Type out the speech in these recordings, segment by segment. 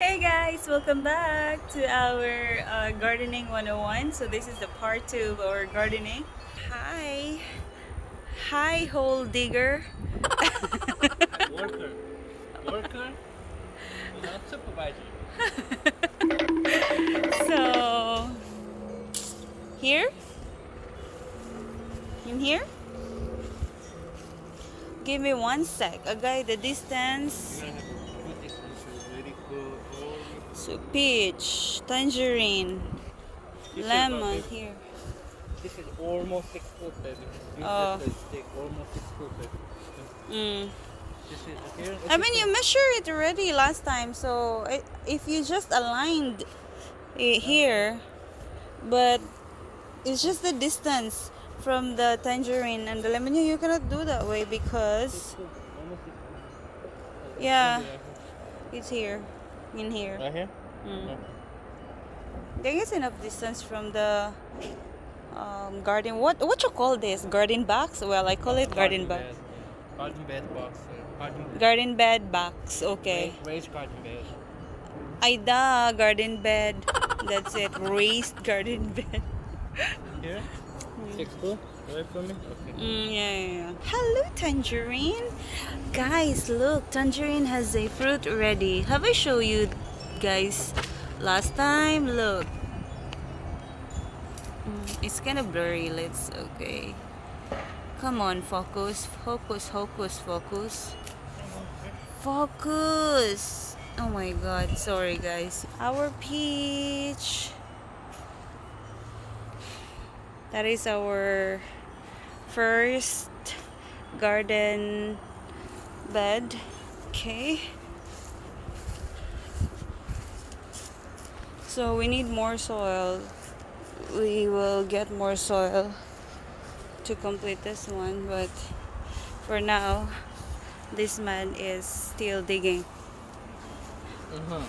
Hey guys, welcome back to our gardening 101. So this is the part 2 of our gardening. Hi. Hi, hole digger. Worker. Worker, supervisor. So, here? In here? Give me one sec. Okay, the distance. You're gonna have to put this into very good. So, peach, tangerine, This is about lemon baby. here. This is almost 6 foot, baby. You Oh, just a stick, almost 6 foot, baby. mm. This is here. I mean, you measured it already last time. So, if you just aligned it here, but it's just the distance from the tangerine and the lemon. You cannot do that way because 6 foot, almost 6 foot. It's gonna yeah, be right it's here, in here. here. Right here? Mm. Okay. I think it's enough distance from the garden. What you call this? Garden box? Well, I call it garden box. bed. Yeah. Garden bed box. Garden bed. Garden bed box. Okay. Raised garden bed. Aida garden bed. That's it. Raised garden bed. Here? 6 foot? Away from me? Okay. Yeah. Hello, tangerine. Guys, look, tangerine has a fruit already. Have I shown you guys last time? Look. It's kind of blurry. Okay. Come on, focus. Focus, focus, focus. Focus. Oh my god, sorry guys. Our peach. That is our first garden bed. Okay. So we need more soil. We will get more soil to complete this one, but for now, this man is still digging. Uh-huh.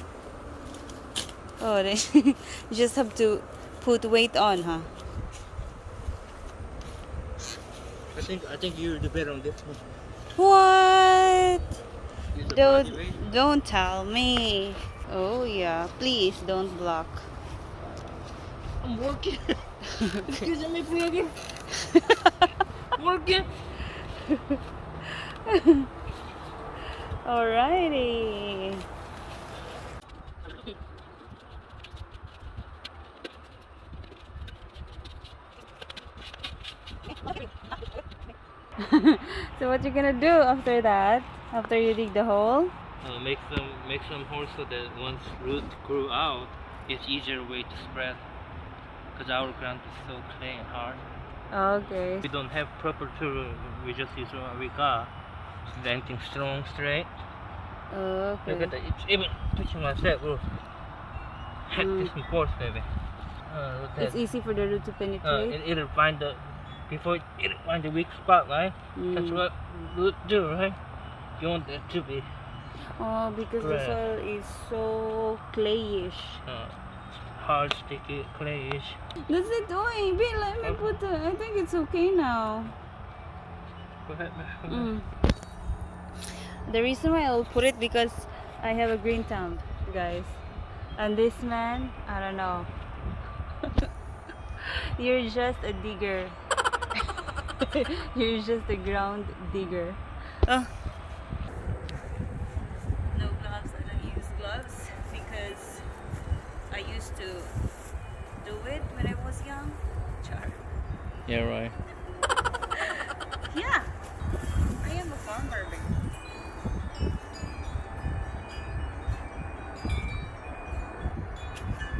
Oh, you just have to put weight on, huh? I think you do better on this one. What? Use the Don't body weight. don't tell me. Oh yeah, please don't block. I'm working. Excuse me, please. Working. Alrighty. So what you gonna do after that? After you dig the hole? Make some holes so that once root grew out, it's easier way to spread. Because our ground is so clay and hard. Okay. We don't have proper tool. We just use what we got. Is there anything strong, straight? Look at Okay. that. It's even touching my step, bro. Heck, Mm. this force, baby. Look at It's easy for the root to penetrate. it'll find it'll find the weak spot, right? That's Mm. what root do, right? You want that to be Oh, because the Right. soil is so clayish. uh, hard, sticky, clayish. That's it doing. Wait, let me put the. I think it's okay now. Go ahead. Mm. The reason why I'll put it because I have a green thumb, guys. And this man, I don't know. You're just a digger. You're just a ground digger. Oh. No gloves. I don't use gloves because I used to do it when I was young. Char. Yeah, right. Yeah. I am a farmer.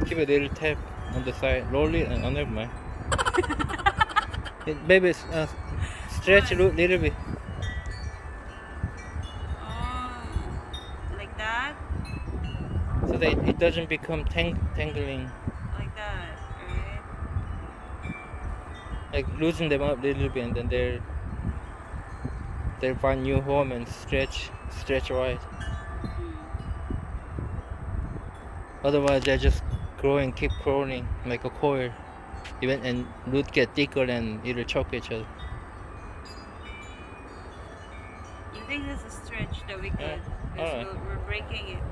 Give a little tap on the side. Roll it and never mind. Maybe stretch a little bit. Oh, like that? So that it doesn't become tangling. Like that, right? Like loosen them up a little bit and then they'll find new home and stretch right. Otherwise they're just keep growing like a coil. Even and root get thicker and it'll choke each other. You think this is a stretch that we Yeah. could? Because Alright. we're breaking it.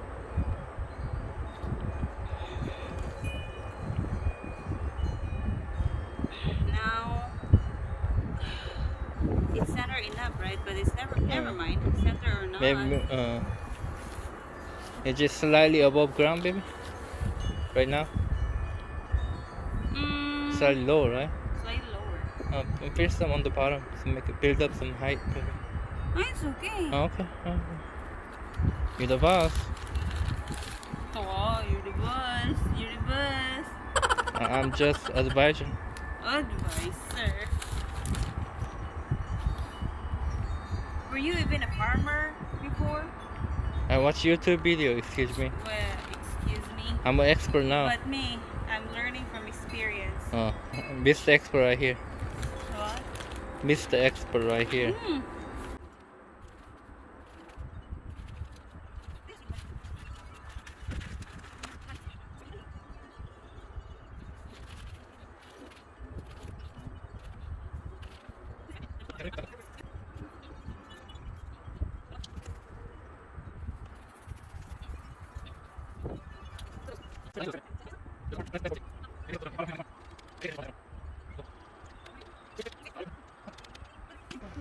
water or not. Maybe it's just slightly above ground, baby. Right now, slightly lower, right? Slightly lower. Fill some on the bottom to make it build up some height, baby. Oh, it's okay. Oh, okay. You're the boss. Oh, you're the boss. You're the boss. I'm just advisor. Advisor. Were you even a farmer before? I watch YouTube video. Excuse me. Well, excuse me. I'm an expert now. But me, I'm learning from experience. Oh, Mr. Expert right here. What? Mr. Expert right here.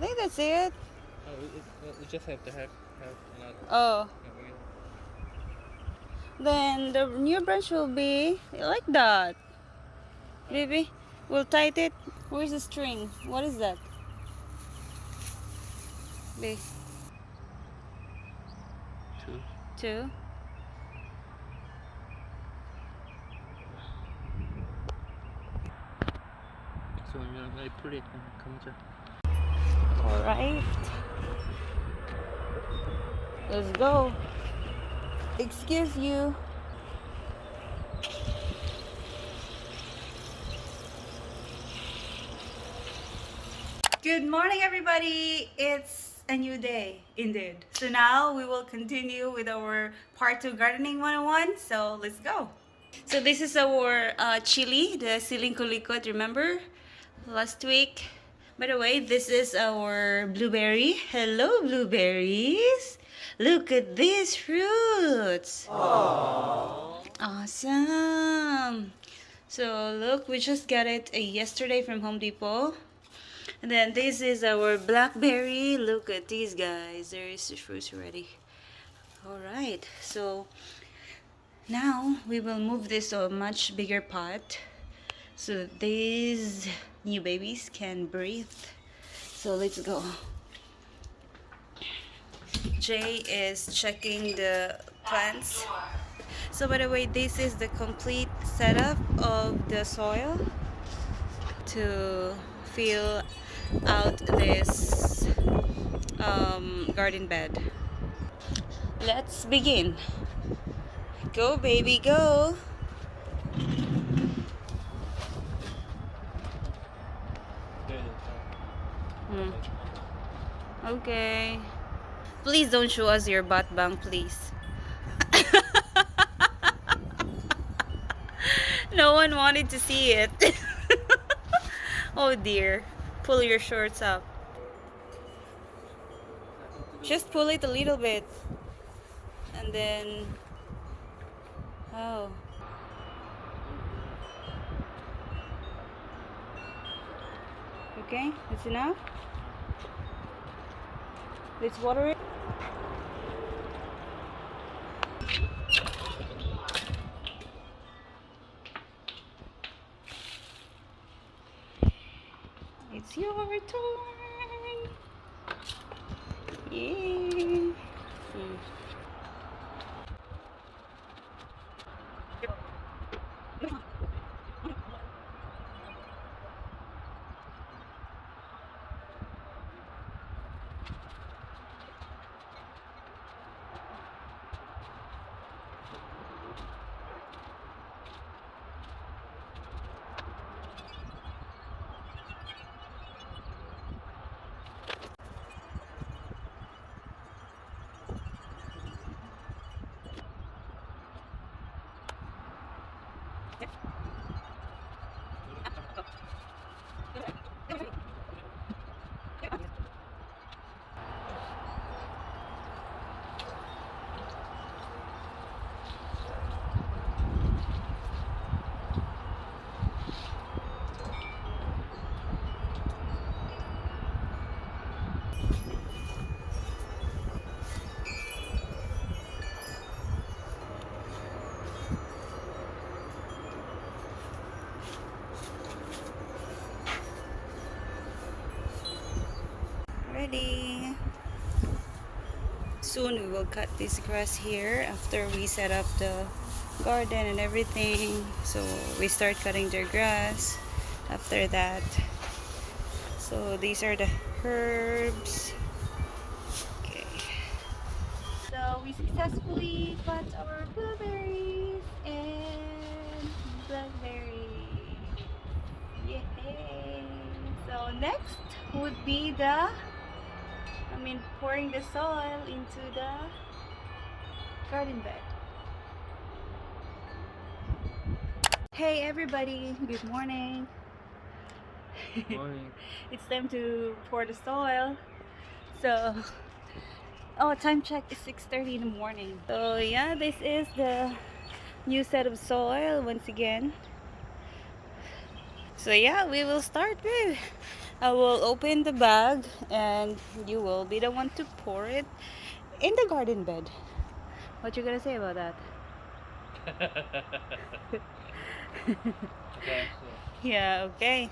I think that's it. We just have to have another. Oh. Then the new branch will be like that. Baby, we'll tighten it. Where's the string? What is that? Babe. Two. So I put it come to. Alright. Let's go. Excuse you. Good morning, everybody. It's a new day, indeed. So now we will continue with our part 2 gardening 101. So let's go. So this is our chili, the siling kulikot, remember? Last week. By the way, this is our blueberry. Hello, blueberries. Look at these fruits. Aww. Awesome. So look, we just got it yesterday from Home Depot. And then this is our blackberry. Look at these guys. There is the fruits already. Alright, so now we will move this to a much bigger pot so that these new babies can breathe. So let's go. Jay is checking the plants. So by the way, this is the complete setup of the soil to fill out this garden bed. Let's begin. Go baby, go. Okay. Please don't show us your butt bang, please. No one wanted to see it. Oh dear. Pull your shorts up. Just pull it a little bit. And then... Oh. Okay, that's enough. Let's water it. It's your turn. Yay. soon we will cut this grass here after we set up the garden and everything. So we start cutting their grass after that. So these are the herbs. Okay. So we successfully cut our blueberries and blackberry. Yay! So next would be pouring the soil into the garden bed. Hey everybody, good morning. Morning. It's time to pour the soil. So, oh, time check is 6:30 in the morning. So yeah, this is the new set of soil once again. So yeah, we will start with. I will open the bag and you will be the one to pour it in the garden bed. What you gonna say about that? Okay, so Yeah, okay.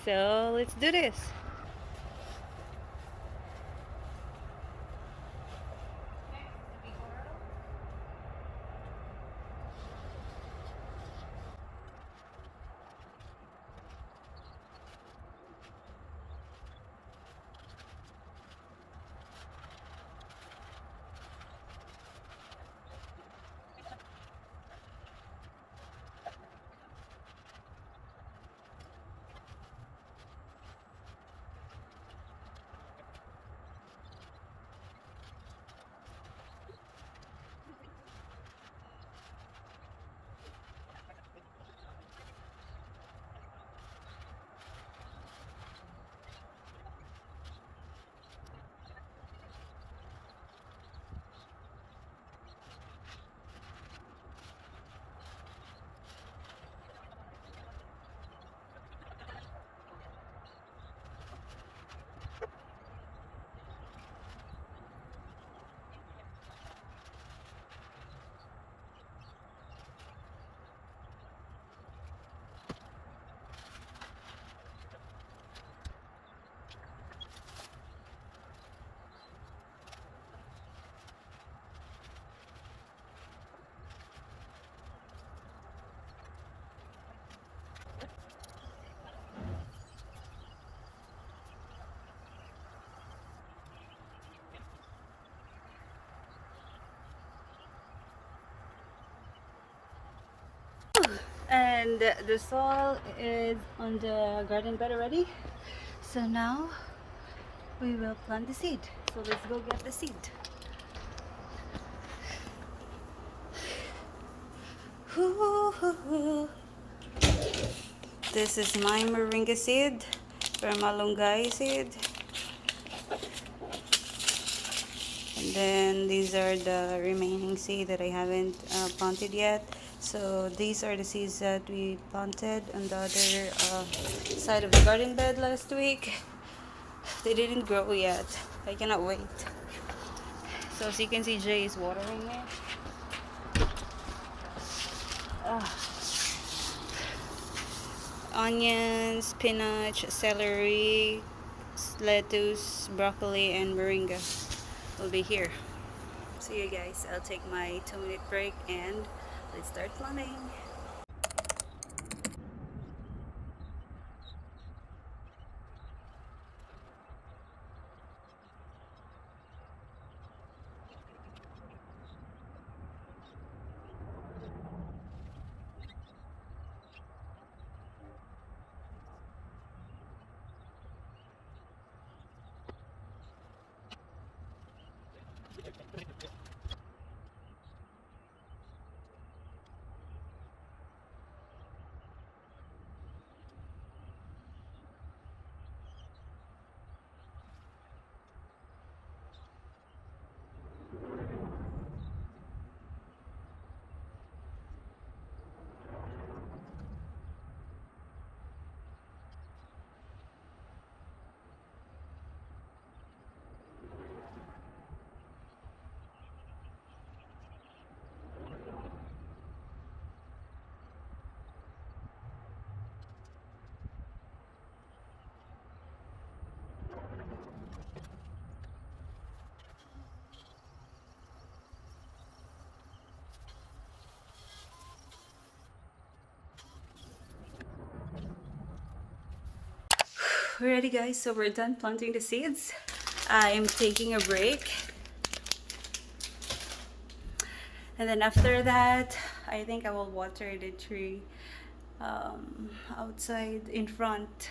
So let's do this. And the soil is on the garden bed already. So now we will plant the seed. So let's go get the seed. This is my moringa seed from malunggay seed. And then these are the remaining seed that I haven't planted yet. So these are the seeds that we planted on the other side of the garden bed last week. They didn't grow yet. I cannot wait. So as you can see, Jay is watering it. Onions, spinach, celery, lettuce, broccoli, and moringa will be here. See you guys. I'll take my 2-minute break and let's start planting. Alrighty guys, so we're done planting the seeds. I'm taking a break. And then after that, I think I will water the tree outside in front.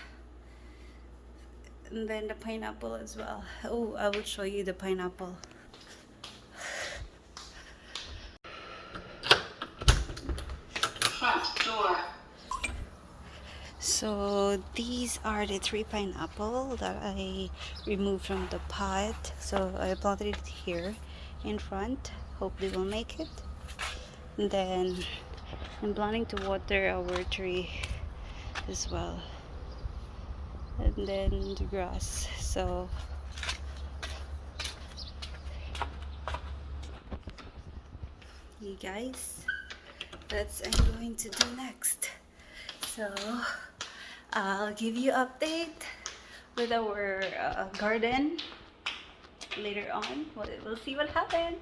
And then the pineapple as well. Oh, I will show you the pineapple. Front door. So these are the 3 pineapple that I removed from the pot. So I planted it here in front. Hope they will make it. And then I'm planning to water our tree as well. And then the grass. So you guys, that's I'm going to do next. So I'll give you update with our garden later on. We'll see what happens.